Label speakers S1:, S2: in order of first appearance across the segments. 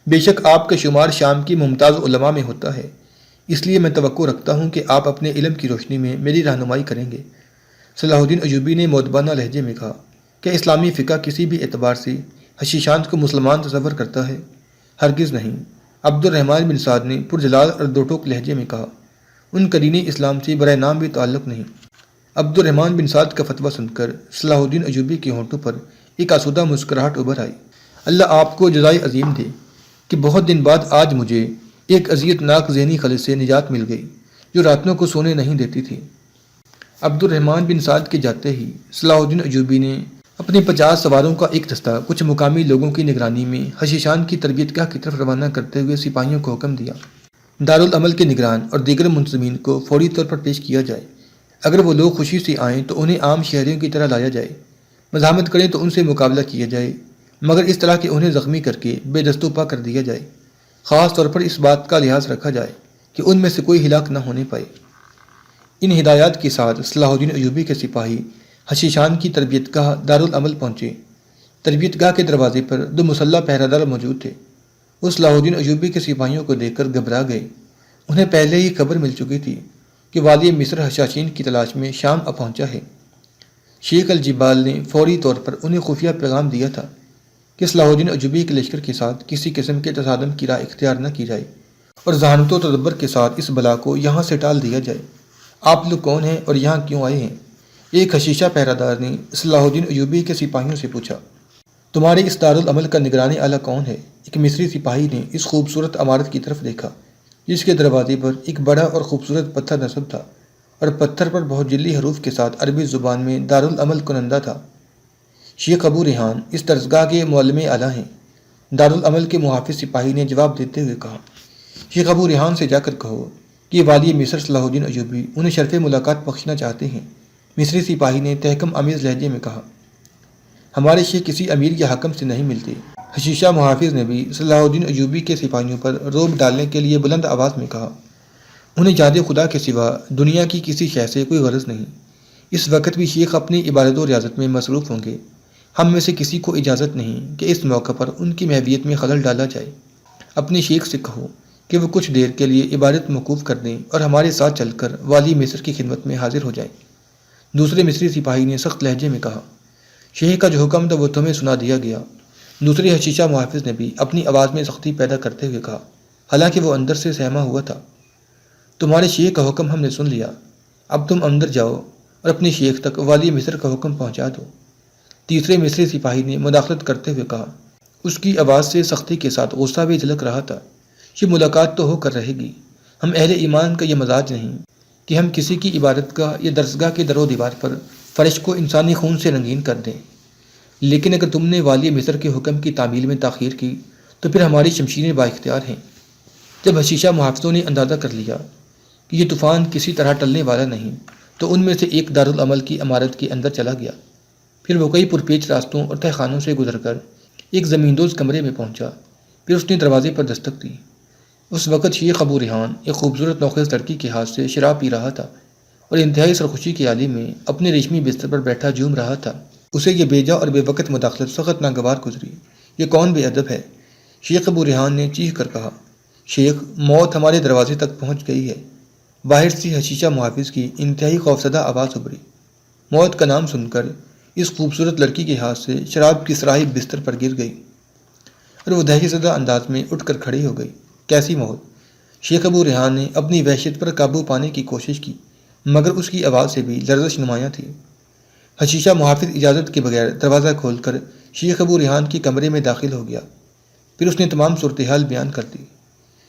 S1: بے شک آپ کا شمار شام کی ممتاز علماء میں ہوتا ہے، اس لیے میں توقع رکھتا ہوں کہ آپ اپنے علم کی روشنی میں میری رہنمائی کریں گے۔ صلاح الدین ایوبی نے مؤدبانہ لہجے میں کہا، کیا اسلامی فقہ کسی بھی اعتبار سے حشیشان کو مسلمان تصور کرتا ہے؟ ہرگز نہیں۔ عبد الرحمن بن سعد نے پرجلال اور دو ٹوک لہجے میں کہا، ان کا دین اسلام سے برائے نام بھی تعلق نہیں۔ عبد الرحمن بن سعد کا فتویٰ سن کر صلاح الدین ایوبی کے ہونٹوں پر ایک آسودہ مسکراہٹ ابھر آئی۔ اللہ آپ کو جزائے عظیم دے کہ بہت دن بعد آج مجھے ایک اذیت ناک ذہنی خلل سے نجات مل گئی جو راتوں کو سونے نہیں دیتی تھی۔ عبد الرحمن بن سعد کے جاتے ہی صلاح الدین ایوبی نے اپنے 50 سواروں کا ایک دستہ کچھ مقامی لوگوں کی نگرانی میں حشیشان کی تربیت گاہ کی طرف روانہ کرتے ہوئے سپاہیوں کو حکم دیا، دارالعمل کے نگران اور دیگر منتظمین کو فوری طور پر پیش کیا جائے۔ اگر وہ لوگ خوشی سے آئیں تو انہیں عام شہریوں کی طرح لایا جائے، مزاحمت کریں تو ان سے مقابلہ کیا جائے، مگر اس طرح کہ انہیں زخمی کر کے بے دست و پا کر دیا جائے۔ خاص طور پر اس بات کا لحاظ رکھا جائے کہ ان میں سے کوئی ہلاک نہ ہونے پائے۔ ان ہدایات کے ساتھ صلاح الدین ایوبی کے سپاہی حشیشان کی تربیت گاہ دارالعمل پہنچے۔ تربیت گاہ کے دروازے پر 2 مسلح پہرہ دار موجود تھے۔ وہ صلاح الدین ایوبی کے سپاہیوں کو دیکھ کر گھبرا گئے۔ انہیں پہلے ہی خبر مل چکی تھی کہ والی مصر حشاشین کی تلاش میں شام آ پہنچا ہے۔ شیخ الجبال نے فوری طور پر انہیں خفیہ پیغام دیا تھا کہ صلاح الدین ایوبی کے لشکر کے ساتھ کسی قسم کے تصادم کی راہ اختیار نہ کی جائے اور ذہانت و تدبر کے ساتھ اس بلا کو یہاں سے ٹال دیا جائے۔ آپ لوگ کون ہیں اور یہاں کیوں آئے ہیں؟ ایک حشیشہ پہرہ دار نے صلاح الدین ایوبی کے سپاہیوں سے پوچھا۔ تمہارے اس دارالعمل کا نگرانی اعلیٰ کون ہے؟ ایک مصری سپاہی نے اس خوبصورت عمارت کی طرف دیکھا جس کے دروازے پر ایک بڑا اور خوبصورت پتھر نصب تھا اور پتھر پر بہت جلی حروف کے ساتھ عربی زبان میں دارالعمل کنندہ تھا۔ شیخ ابو ریحان اس درسگاہ کے معلم اعلیٰ ہیں، دارالعمل کے محافظ سپاہی نے جواب دیتے ہوئے کہا۔ شیخ ابو ریحان سے جا کر کہو کہ والی مصر صلاح الدین ایوبی انہیں شرف ملاقات بخشنا چاہتے ہیں۔ مصری سپاہی نے تحکم آمیز لہجے میں کہا، ہمارے شیخ کسی امیر یا حاکم سے نہیں ملتے۔ حشیشہ محافظ نے بھی صلاح الدین ایوبی کے سپاہیوں پر رعب ڈالنے کے لیے بلند آواز میں کہا، انہیں یاد خدا کے سوا دنیا کی کسی شے سے کوئی غرض نہیں۔ اس وقت بھی شیخ اپنی عبادت و ریاضت میں مصروف ہوں گے۔ ہم میں سے کسی کو اجازت نہیں کہ اس موقع پر ان کی محویت میں خلل ڈالا جائے۔ اپنے شیخ سے کہو کہ وہ کچھ دیر کے لیے عبادت موقوف کر دیں اور ہمارے ساتھ چل کر والی مصر کی خدمت میں حاضر ہو جائیں۔ دوسرے مصری سپاہی نے سخت لہجے میں کہا، شیخ کا جو حکم تھا وہ تمہیں سنا دیا گیا۔ دوسرے حشیشہ محافظ نے بھی اپنی آواز میں سختی پیدا کرتے ہوئے کہا، حالانکہ وہ اندر سے سہما ہوا تھا، تمہارے شیخ کا حکم ہم نے سن لیا، اب تم اندر جاؤ اور اپنے شیخ تک والی مصر کا حکم پہنچا دو۔ تیسرے مصری سپاہی نے مداخلت کرتے ہوئے کہا، اس کی آواز سے سختی کے ساتھ غصہ بھی جھلک رہا تھا، یہ ملاقات تو ہو کر رہے گی، ہم اہل ایمان کا یہ مزاج نہیں کہ ہم کسی کی عبادت گاہ یا درسگاہ کے در و دیوار پر فرش کو انسانی خون سے رنگین کر دیں، لیکن اگر تم نے والی مصر کے حکم کی تعمیل میں تاخیر کی تو پھر ہماری شمشیریں بااختیار ہیں۔ جب حشیشہ محافظوں نے اندازہ کر لیا کہ یہ طوفان کسی طرح ٹلنے والا نہیں تو ان میں سے ایک دارالعمل کی عمارت کے اندر چلا گیا، پھر وہ کئی پرپیچ راستوں اور تہہ خانوں سے گزر کر ایک زمیندوز کمرے میں پہنچا، پھر اس نے دروازے پر دستک دی۔ اس وقت شیخ ابو ریحان ایک خوبصورت نوخیز لڑکی کے ہاتھ سے شراب پی رہا تھا اور انتہائی سرخوشی کے عالم میں اپنے ریشمی بستر پر بیٹھا جھوم رہا تھا۔ اسے یہ بیجا اور بے وقت مداخلت سخت ناگوار گزری۔ یہ کون بے ادب ہے؟ شیخ ابو ریحان نے چیخ کر کہا، شیخ، موت ہمارے دروازے تک پہنچ گئی ہے۔ باہر سے حشیشہ محافظ کی انتہائی خوفزدہ آواز ابھری۔ موت کا نام سن کر اس خوبصورت لڑکی کے ہاتھ سے شراب کی صراحی بستر پر گر گئی اور وہ دہشت زدہ انداز میں اٹھ کر کھڑی ہو گئی۔ کیسی موت؟ شیخ ابو ریحان نے اپنی وحشت پر قابو پانے کی کوشش کی مگر اس کی آواز سے بھی لرزش نمایاں تھی۔ حشیشہ محافظ اجازت کے بغیر دروازہ کھول کر شیخ ابو ریحان کے کمرے میں داخل ہو گیا، پھر اس نے تمام صورتحال بیان کر دی۔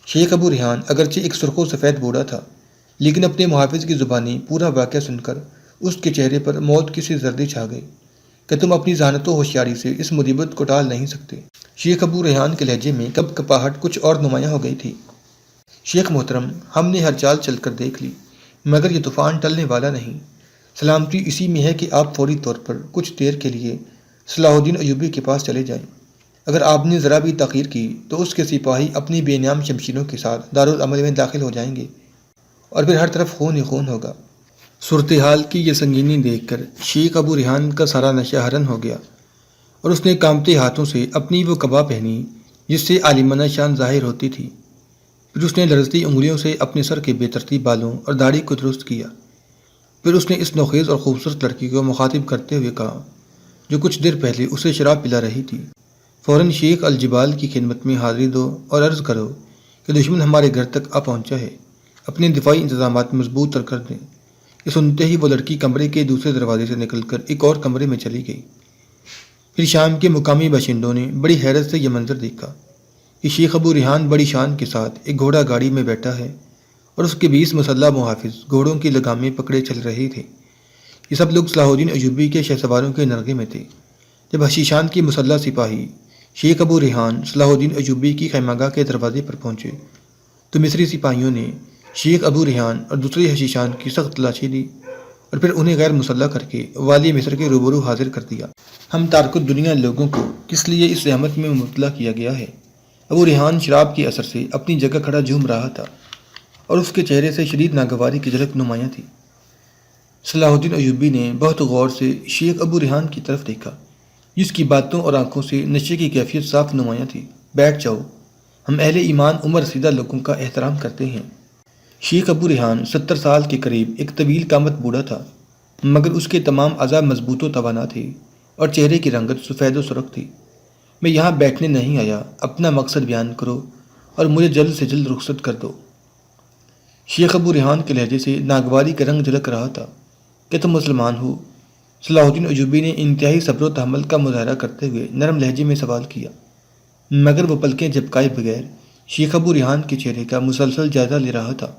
S1: شیخ ابو ریحان اگرچہ ایک سرخ و سفید بوڑھا تھا لیکن اپنے محافظ کی زبانی پورا واقعہ سن کر اس کے چہرے پر موت کی سی زردی چھا گئی کہ تم اپنی ذہانت و ہوشیاری سے اس مصیبت کو ٹال نہیں سکتے۔ شیخ ابو ریحان کے لہجے میں کپ کپاہٹ کچھ اور نمایاں ہو گئی تھی۔ شیخ محترم، ہم نے ہر چال چل کر دیکھ لی مگر یہ طوفان ٹلنے والا نہیں۔ سلامتی اسی میں ہے کہ آپ فوری طور پر کچھ دیر کے لیے صلاح الدین ایوبی کے پاس چلے جائیں۔ اگر آپ نے ذرا بھی تاخیر کی تو اس کے سپاہی اپنی بے نام شمشیروں کے ساتھ دارالعمل میں داخل ہو جائیں گے اور پھر ہر طرف خون ہی خون ہوگا۔ صورتحال کی یہ سنگینی دیکھ کر شیخ ابو ریحان کا سارا نشہ حرن ہو گیا اور اس نے کانپتے ہاتھوں سے اپنی وہ قبا پہنی جس سے عالمانہ شان ظاہر ہوتی تھی۔ پھر اس نے لرزتی انگلیوں سے اپنے سر کے بے ترتیب بالوں اور داڑھی کو درست کیا۔ پھر اس نے اس نوخیز اور خوبصورت لڑکی کو مخاطب کرتے ہوئے کہا جو کچھ دیر پہلے اسے شراب پلا رہی تھی، فوراً شیخ الجبال کی خدمت میں حاضری دو اور عرض کرو کہ دشمن ہمارے گھر تک آ پہنچا ہے، اپنے دفاعی انتظامات مضبوط کر دیں۔ یہ سنتے ہی وہ لڑکی کمرے کے دوسرے دروازے سے نکل کر ایک اور کمرے میں چلی گئی۔ پھر شام کے مقامی باشندوں نے بڑی حیرت سے یہ منظر دیکھا کہ شیخ ابو ریحان بڑی شان کے ساتھ ایک گھوڑا گاڑی میں بیٹھا ہے اور اس کے 20 مسلح محافظ گھوڑوں کی لگامیں پکڑے چل رہے تھے۔ یہ سب لوگ صلاح الدین ایوبی کے شہ سواروں کے نرغے میں تھے۔ جب حشیشان کی مسلح سپاہی شیخ ابو ریحان صلاح الدین ایوبی کی خیمگاہ کے دروازے پر پہنچے تو مصری سپاہیوں نے شیخ ابو ریحان اور دوسرے حشیشان کی سخت تلاشی لی اور پھر انہیں غیر مسلح کر کے والی مصر کے روبرو حاضر کر دیا۔ ہم تارک الدنیا لوگوں کو کس لیے اس زحمت میں مبتلا کیا گیا ہے؟ ابو ریحان شراب کے اثر سے اپنی جگہ کھڑا جھوم رہا تھا اور اس کے چہرے سے شدید ناگواری کی جھلک نمایاں تھی۔ صلاح الدین ایوبی نے بہت غور سے شیخ ابو ریحان کی طرف دیکھا جس کی باتوں اور آنکھوں سے نشے کی کیفیت صاف نمایاں تھی۔ بیٹھ جاؤ، ہم اہل ایمان عمر رسیدہ لوگوں کا احترام کرتے ہیں۔ شیخ ابو ریحان 70 سال کے قریب ایک طویل قامت بوڑھا تھا، مگر اس کے تمام اعضاء مضبوط و توانا تھے اور چہرے کی رنگت سفید و سرخ تھی۔ میں یہاں بیٹھنے نہیں آیا، اپنا مقصد بیان کرو اور مجھے جلد سے جلد رخصت کر دو۔ شیخ ابو ریحان کے لہجے سے ناگواری کا رنگ جھلک رہا تھا۔ کہ تم مسلمان ہو؟ صلاح الدین ایوبی نے انتہائی صبر و تحمل کا مظاہرہ کرتے ہوئے نرم لہجے میں سوال کیا، مگر وہ پلکیں جھپکائے بغیر شیخ ابو ریحان کے چہرے کا مسلسل جائزہ لے رہا تھا۔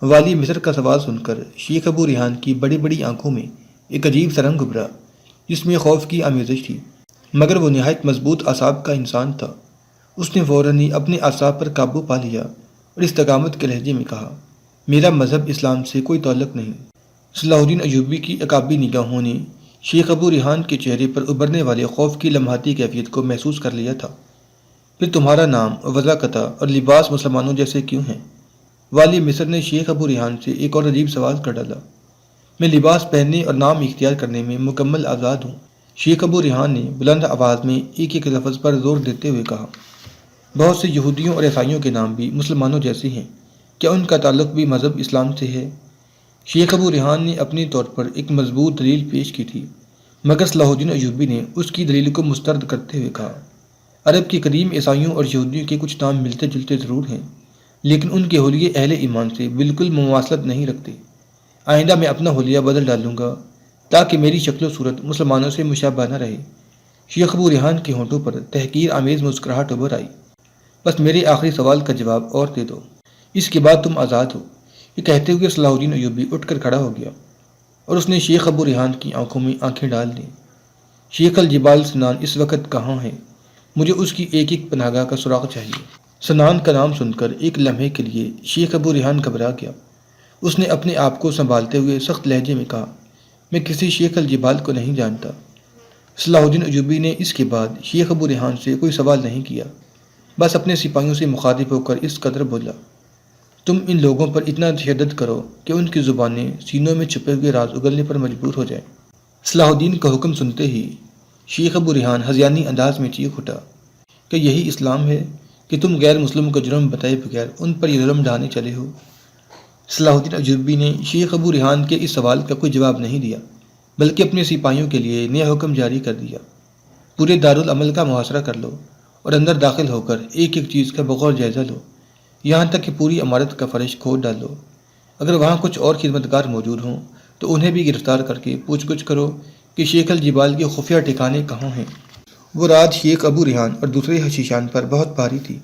S1: والی مصر کا سوال سن کر شیخ ابو ریحان کی بڑی بڑی آنکھوں میں ایک عجیب سا رنگ ابھرا جس میں خوف کی آمیزش تھی، مگر وہ نہایت مضبوط اعصاب کا انسان تھا۔ اس نے فوراً ہی اپنے اعصاب پر قابو پا لیا اور استقامت کے لہجے میں کہا، میرا مذہب اسلام سے کوئی تعلق نہیں۔ صلاح الدین ایوبی کی عقابی نگاہوں نے شیخ ابو ریحان کے چہرے پر ابھرنے والے خوف کی لمحاتی کیفیت کو محسوس کر لیا تھا۔ پھر تمہارا نام، وضاقتہ اور لباس مسلمانوں جیسے کیوں ہیں؟ والی مصر نے شیخ ابو ریحان سے ایک اور عجیب سوال کر ڈالا۔ میں لباس پہننے اور نام اختیار کرنے میں مکمل آزاد ہوں، شیخ ابو ریحان نے بلند آواز میں ایک ایک لفظ پر زور دیتے ہوئے کہا۔ بہت سے یہودیوں اور عیسائیوں کے نام بھی مسلمانوں جیسے ہیں، کیا ان کا تعلق بھی مذہب اسلام سے ہے؟ شیخ ابو ریحان نے اپنے طور پر ایک مضبوط دلیل پیش کی تھی، مگر صلاح الدین ایوبی نے اس کی دلیل کو مسترد کرتے ہوئے کہا، عرب کے قدیم عیسائیوں اور یہودیوں کے کچھ نام ملتے جلتے ضرور ہیں، لیکن ان کے حلیے اہل ایمان سے بالکل مماثلت نہیں رکھتے۔ آئندہ میں اپنا حلیہ بدل ڈالوں گا تاکہ میری شکل و صورت مسلمانوں سے مشابہ نہ رہے۔ شیخ ابو ریحان کے ہونٹوں پر تحقیر آمیز مسکراہٹ ابھر آئی۔ بس میرے آخری سوال کا جواب اور دے دو، اس کے بعد تم آزاد ہو۔ یہ کہتے ہوئے صلاح الدین ایوبی اٹھ کر کھڑا ہو گیا اور اس نے شیخ ابو ریحان کی آنکھوں میں آنکھیں ڈال دیں۔ شیخ الجبال سنان اس وقت کہاں ہے؟ مجھے اس کی ایک ایک پناہ گاہ کا سراغ چاہیے۔ سنان کا نام سن کر ایک لمحے کے لیے شیخ ابو ریحان گھبرا گیا۔ اس نے اپنے آپ کو سنبھالتے ہوئے سخت لہجے میں کہا، میں کسی شیخ الجبال کو نہیں جانتا۔ صلاح الدین ایوبی نے اس کے بعد شیخ ابو ریحان سے کوئی سوال نہیں کیا، بس اپنے سپاہیوں سے مخاطب ہو کر اس قدر بولا، تم ان لوگوں پر اتنا تشدد کرو کہ ان کی زبانیں سینوں میں چھپے ہوئے راز اگلنے پر مجبور ہو جائیں۔ صلاح الدین کا حکم سنتے ہی شیخ ابو ریحان ہذیانی انداز میں چیخ اٹھا کہ یہی اسلام ہے کہ تم غیر مسلم کو جرم بتائے بغیر ان پر یہ ظلم ڈھانے چلے ہو؟ صلاح الدین ایوبی نے شیخ ابو ریحان کے اس سوال کا کوئی جواب نہیں دیا، بلکہ اپنے سپاہیوں کے لیے نیا حکم جاری کر دیا، پورے دارالعمل کا محاصرہ کر لو اور اندر داخل ہو کر ایک ایک چیز کا بغور جائزہ لو، یہاں تک کہ پوری عمارت کا فرش کھود ڈالو۔ اگر وہاں کچھ اور خدمتگار موجود ہوں تو انہیں بھی گرفتار کر کے پوچھ گچھ کرو کہ شیخ الجبال کے خفیہ ٹھکانے کہاں ہیں۔ وہ رات شیخ ابو ریحان اور دوسرے حشیشان پر بہت بھاری تھی۔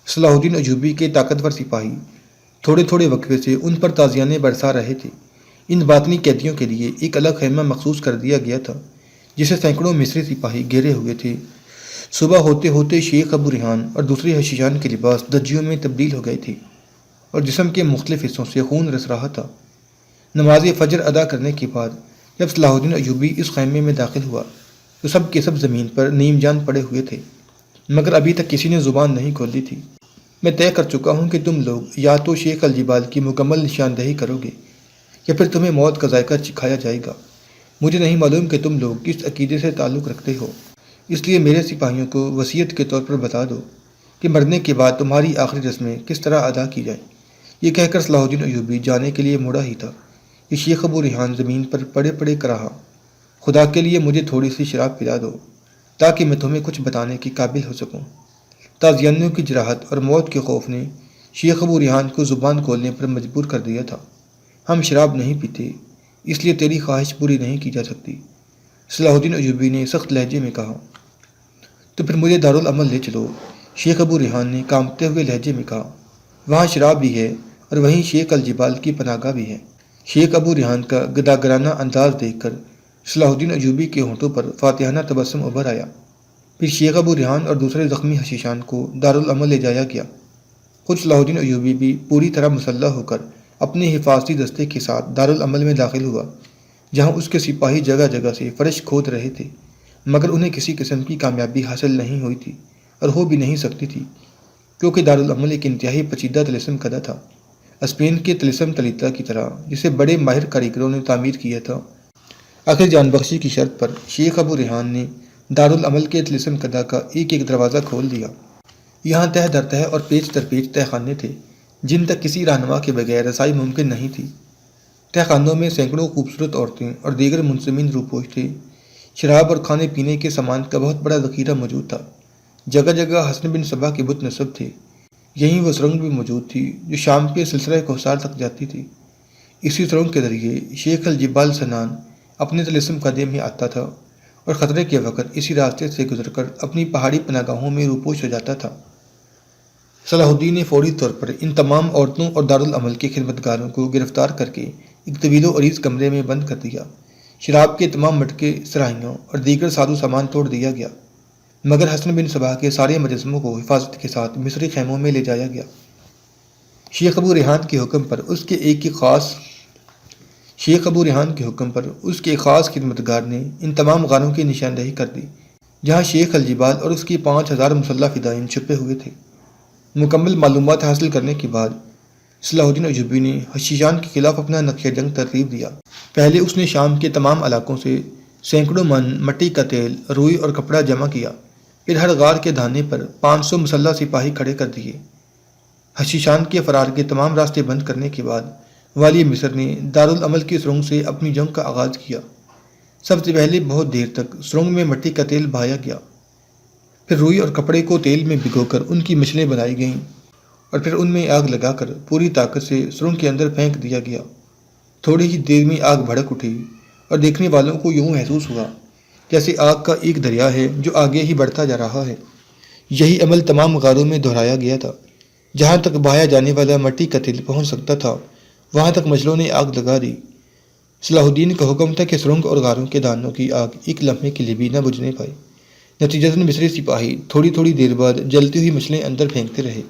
S1: صلاح الدین ایوبی کے طاقتور سپاہی تھوڑے تھوڑے وقفے سے ان پر تازیانے برسا رہے تھے۔ ان باطنی قیدیوں کے لیے ایک الگ خیمہ مخصوص کر دیا گیا تھا جسے سینکڑوں مصری سپاہی گھیرے ہوئے تھے۔ صبح ہوتے ہوتے شیخ ابو ریحان اور دوسرے حشیشان کے لباس دجیوں میں تبدیل ہو گئے تھے اور جسم کے مختلف حصوں سے خون رس رہا تھا۔ نماز فجر ادا کرنے کے بعد جب صلاح الدین ایوبی اس خیمے میں داخل ہوا تو سب کے سب زمین پر نیم جان پڑے ہوئے تھے، مگر ابھی تک کسی نے زبان نہیں کھولی تھی۔ میں طے کر چکا ہوں کہ تم لوگ یا تو شیخ الجبال کی مکمل نشاندہی کرو گے یا پھر تمہیں موت کا ذائقہ چکھایا جائے گا۔ مجھے نہیں معلوم کہ تم لوگ کس عقیدے سے تعلق رکھتے ہو، اس لیے میرے سپاہیوں کو وصیت کے طور پر بتا دو کہ مرنے کے بعد تمہاری آخری رسمیں کس طرح ادا کی جائیں۔ یہ کہہ کر صلاح الدین ایوبی جانے کے لیے مڑا ہی تھا کہ شیخ ابو ریحان زمین پر پڑے پڑے کراہا، خدا کے لیے مجھے تھوڑی سی شراب پلا دو تاکہ میں تمہیں کچھ بتانے کے قابل ہو سکوں۔ تازیانیوں کی جراحت اور موت کے خوف نے شیخ ابو ریحان کو زبان کھولنے پر مجبور کر دیا تھا۔ ہم شراب نہیں پیتے، اس لیے تیری خواہش پوری نہیں کی جا سکتی، صلاح الدین ایوبی نے سخت لہجے میں کہا۔ تو پھر مجھے دارالعمل لے چلو، شیخ ابو ریحان نے کانپتے ہوئے لہجے میں کہا۔ وہاں شراب بھی ہے اور وہیں شیخ الجبال کی پناہ گاہ بھی ہے۔ شیخ ابو ریحان کا گداگرانہ انداز دیکھ کر صلاح الدین ایوبی کے ہونٹوں پر فاتحانہ تبسم ابھر آیا۔ پھر شیخ ابو ریحان اور دوسرے زخمی حشیشان کو دارالعمل لے جایا گیا۔ خود صلاح الدین ایوبی بھی پوری طرح مسلح ہو کر اپنے حفاظتی دستے کے ساتھ دارالعمل میں داخل ہوا، جہاں اس کے سپاہی جگہ جگہ سے فرش کھود رہے تھے، مگر انہیں کسی قسم کی کامیابی حاصل نہیں ہوئی تھی اور ہو بھی نہیں سکتی تھی، کیونکہ دارالعمل ایک انتہائی پیچیدہ طلسم کدہ تھا، اسپین کے طلسم تلیتا کی طرح، جسے بڑے ماہر کاریگروں نے تعمیر کیا تھا۔ آخر جان بخشی کی شرط پر شیخ ابو ریحان نے دارالعمل کے طلسم کدہ کا ایک ایک دروازہ کھول دیا۔ یہاں تہ در تہ اور پیچ در پیچ تہ خانے تھے جن تک کسی رہنما کے بغیر رسائی ممکن نہیں تھی۔ تہ خانوں میں سینکڑوں خوبصورت عورتیں اور دیگر منصمین روپوش تھے۔ شراب اور کھانے پینے کے سامان کا بہت بڑا ذخیرہ موجود تھا۔ جگہ جگہ حسن بن صبا کے بت نصب تھے۔ یہیں وہ سرنگ بھی موجود تھی جو شام کے سلسلہ کوثر تک جاتی تھی۔ اسی سرنگ کے ذریعے شیخ الجبال سنان اپنے طلسم کدے میں آتا تھا اور خطرے کے وقت اسی راستے سے گزر کر اپنی پہاڑی پناہ گاہوں میں روپوش ہو جاتا تھا۔ صلاح الدین نے فوری طور پر ان تمام عورتوں اور دارالعمل کے خدمتگاروں کو گرفتار کر کے ایک طویل و عریض کمرے میں بند کر دیا۔ شراب کے تمام مٹکے، سرائیوں اور دیگر سازو سامان توڑ دیا گیا، مگر حسن بن صبا کے سارے مجسموں کو حفاظت کے ساتھ مصری خیموں میں لے جایا گیا۔ شیخ ابو ریحان کے حکم پر اس کے ایک خاص خدمتگار نے ان تمام غاروں کی نشاندہی کر دی جہاں شیخ الجبال اور اس کی 5000 مسلح فدائین چھپے ہوئے تھے۔ مکمل معلومات حاصل کرنے کے بعد صلاح الدین ایوبی نے حشیشان کے خلاف اپنا نقشہ جنگ ترتیب دیا۔ پہلے اس نے شام کے تمام علاقوں سے سینکڑوں من مٹی کا تیل، روئی اور کپڑا جمع کیا، پھر ہر غار کے دھانے پر 500 مسلح سپاہی کھڑے کر دیے۔ حشیشان کے فرار کے تمام راستے بند کرنے کے بعد والی مصر نے دارالعمل کی سرنگ سے اپنی جنگ کا آغاز کیا۔ سب سے پہلے بہت دیر تک سرنگ میں مٹی کا تیل بہایا گیا، پھر روئی اور کپڑے کو تیل میں بھگو کر ان کی مچھلیں بنائی گئیں اور پھر ان میں آگ لگا کر پوری طاقت سے سرنگ کے اندر پھینک دیا گیا۔ تھوڑی ہی دیر میں آگ بھڑک اٹھی اور دیکھنے والوں کو یوں محسوس ہوا جیسے آگ کا ایک دریا ہے جو آگے ہی بڑھتا جا رہا ہے۔ یہی عمل تمام غاروں میں دہرایا گیا تھا۔ جہاں تک بہایا جانے والا مٹی کا تیل پہنچ سکتا تھا وہاں تک مچھلوں نے آگ لگا دی۔ صلاح الدین کا حکم تھا کہ سرنگ اور غاروں کے دانوں کی آگ ایک لمحے کے لیے بھی نہ بجھنے پائے۔ نتیجتاً مصری سپاہی تھوڑی تھوڑی دیر بعد جلتی ہوئی مچھلیں اندر پھینکتے رہے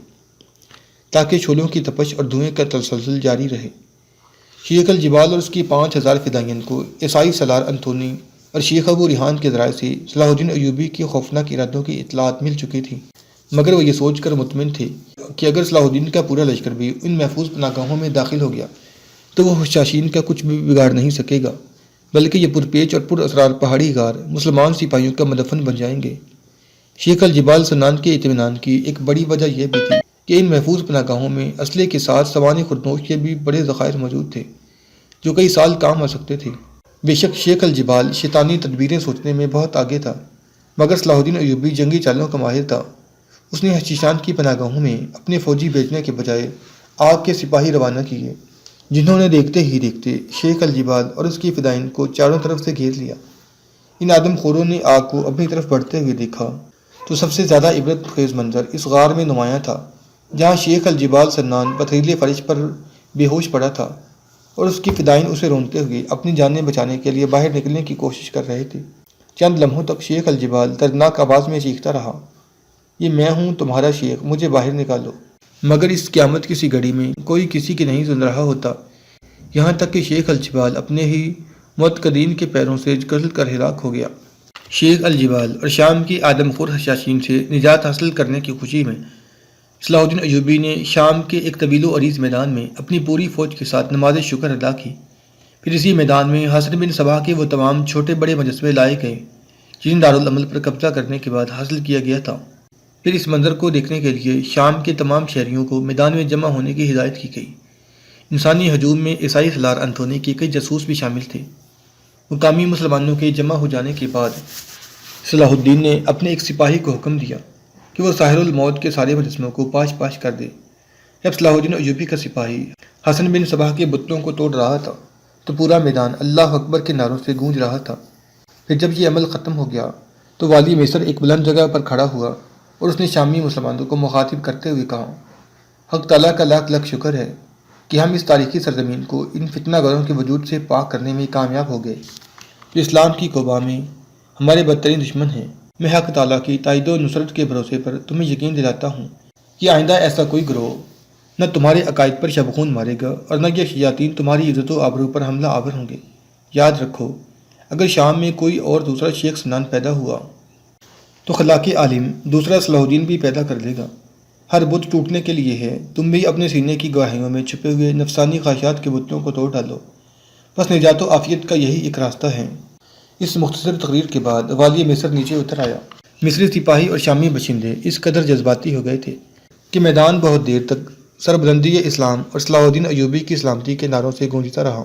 S1: تاکہ شعلوں کی تپش اور دھوئیں کا تسلسل جاری رہے۔ شیخ الجبال اور اس کی 5000 فدائین کو عیسائی سالار انتونی اور شیخ ابو ریحان کے ذرائع سے صلاح الدین ایوبی کی خوفناک ارادوں کی اطلاعات مل چکی تھی، مگر وہ یہ سوچ کر مطمئن تھے کہ اگر صلاح الدین کا پورا لشکر بھی ان محفوظ پناہ گاہوں میں داخل ہو گیا تو وہ حشاشین کا کچھ بھی بگاڑ نہیں سکے گا، بلکہ یہ پرپیچ اور پر اسرار پہاڑی غار مسلمان سپاہیوں کا مدفن بن جائیں گے۔ شیخ الجبال سنان کے اطمینان کی ایک بڑی وجہ یہ بھی تھی کہ ان محفوظ پناہ گاہوں میں اسلحے کے ساتھ سوانح خردنوش کے بھی بڑے ذخائر موجود تھے جو کئی سال کام آ سکتے تھے۔ بے شک شیخ الجبال شیطانی تدبیریں سوچنے میں بہت آگے تھا، مگر صلاح الدین ایوبی جنگی چالوں کا ماہر تھا۔ اس نے حشیشان کی پناہ گاہوں میں اپنے فوجی بھیجنے کے بجائے آگ کے سپاہی روانہ کیے، جنہوں نے دیکھتے ہی دیکھتے شیخ الجبال اور اس کی فدائین کو چاروں طرف سے گھیر لیا۔ ان آدم خوروں نے آگ کو اپنی طرف بڑھتے ہوئے دیکھا تو سب سے زیادہ عبرت خیز منظر اس غار میں نمایاں تھا جہاں شیخ الجبال سنان پتھریلے فرش پر بے ہوش پڑا تھا اور اس کی فدائین اسے رونتے ہوئے اپنی جانیں بچانے کے لیے باہر نکلنے کی کوشش کر رہے تھے۔ چند لمحوں تک شیخ الجبال دردناک آواز میں چیختا رہا، یہ میں ہوں تمہارا شیخ، مجھے باہر نکالو، مگر اس قیامت کسی گھڑی میں کوئی کسی کی نہیں سن رہا ہوتا، یہاں تک کہ شیخ الجبال اپنے ہی معتقدین کے پیروں سے گزل کر ہلاک ہو گیا۔ شیخ الجبال اور شام کی آدم خور حشاشین سے نجات حاصل کرنے کی خوشی میں صلاح الدین ایوبی نے شام کے ایک طویل و عریض میدان میں اپنی پوری فوج کے ساتھ نماز شکر ادا کی۔ پھر اسی میدان میں حسن بن صبا کے وہ تمام چھوٹے بڑے مجسمے لائے گئے جن دارالعمل پر قبضہ کرنے کے بعد حاصل کیا گیا تھا۔ پھر اس منظر کو دیکھنے کے لیے شام کے تمام شہریوں کو میدان میں جمع ہونے کی ہدایت کی گئی۔ انسانی ہجوم میں عیسائی سالار انتھونی کے کئی جاسوس بھی شامل تھے۔ مقامی مسلمانوں کے جمع ہو جانے کے بعد صلاح الدین نے اپنے ایک سپاہی کو حکم دیا کہ وہ ساحر الموت کے سارے مجسموں کو پاش پاش کر دے۔ جب صلاح الدین ایوبی کا سپاہی حسن بن صباح کے بتوں کو توڑ رہا تھا تو پورا میدان اللہ اکبر کے نعروں سے گونج رہا تھا۔ پھر جب یہ عمل ختم ہو گیا تو والی مصر ایک بلند جگہ پر کھڑا ہوا اور اس نے شامی مسلمانوں کو مخاطب کرتے ہوئے کہا، حق تعالیٰ کا لاکھ لاکھ شکر ہے کہ ہم اس تاریخی سرزمین کو ان فتنہ گروں کے وجود سے پاک کرنے میں کامیاب ہو گئے جو اسلام کی قوبا میں ہمارے بدترین دشمن ہیں۔ میں حق تعالیٰ کی تائید و نصرت کے بھروسے پر تمہیں یقین دلاتا ہوں کہ آئندہ ایسا کوئی گروہ نہ تمہارے عقائد پر شبخون مارے گا اور نہ یہ شیاطین تمہاری عزت و آبرو پر حملہ آور ہوں گے۔ یاد رکھو، اگر شام میں کوئی اور دوسرا شیخ سنان پیدا ہوا تو خلاق عالم دوسرا صلاح الدین بھی پیدا کر لے گا۔ ہر بت ٹوٹنے کے لیے ہے، تم بھی اپنے سینے کی گواہیوں میں چھپے ہوئے نفسانی خواہشات کے بتوں کو توڑ ڈالو، بس نجات و عافیت کا یہی ایک راستہ ہے۔ اس مختصر تقریر کے بعد والی مصر نیچے اتر آیا۔ مصری سپاہی اور شامی باشندے اس قدر جذباتی ہو گئے تھے کہ میدان بہت دیر تک سربلندی اسلام اور صلاح الدین ایوبی کی سلامتی کے نعروں سے گونجتا رہا۔